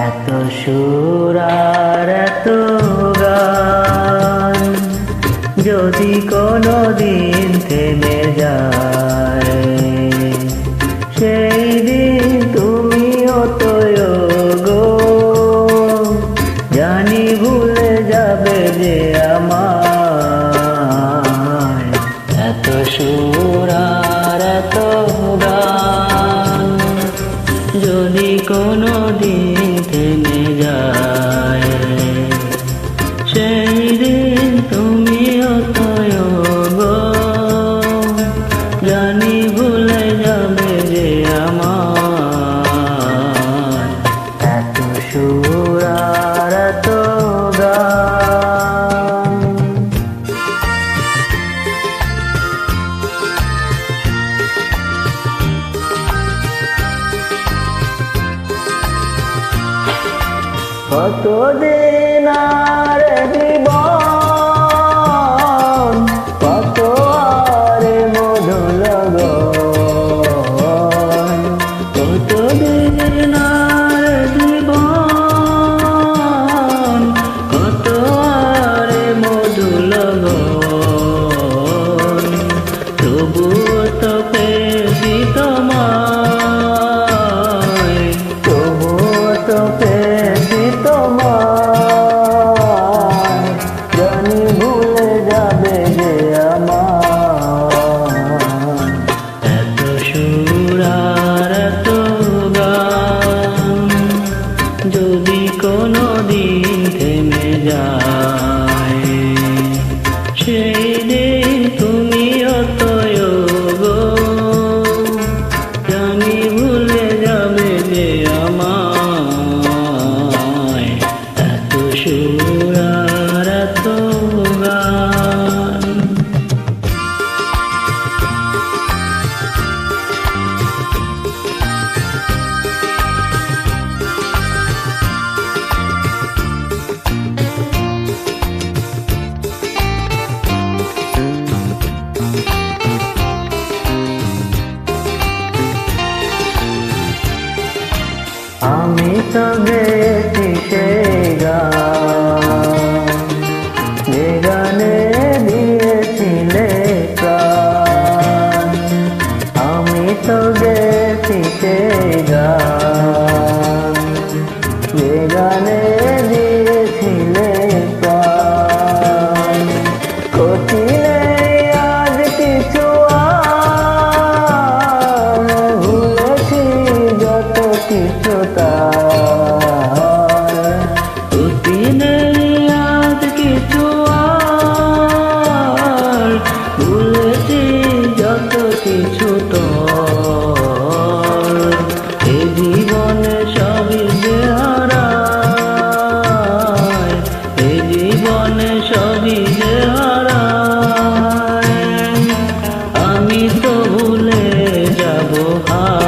এত সুর আর এত গান যদি কোনো দিন থেমে যায়, সেই দিন তুমিও তো গো জানি ভুলে যাবে যে আমায়। এত সুর আর এত গান যদি কোনো দিন থেমে যায়, সেই দিন তুমিও তো গো জানি ভুলে যাবে যে আমায়। এত সুর আর এত গান। কতদিন আর জীবন, কত আর মধু লগন, কতদিন আর জীবন, কত আর মধু লগন, তবুও তো পেয়েছি তোমায়, তবুও তো পেয়েছি তোমায়, জানি ভুলে যাবে যে আমার। এত সুর আর এত গান যদি কোনো দিন থেমে যায়, সেই দিন তুমিও তো গো জানি ভুলে যাবে যে আমায়। এত সুর আর এত গান। আমি তো গেছি সেই গান, যে গানে দিয়েছিলে প্রাণ। আমি তো গেছি সেই গান, যে গানে দিয়েছিলে প্রাণ। কঠিনে আজ কিছু আর ভুলেছি যত কিছু তার, কঠিনে আজ কিছু আর ভুলেছি যত কিছু তোর। এ জীবনে সবই যে হারায়, এ জীবনে সবই যে হারায়, আমি তো ভুলে যাব হায়।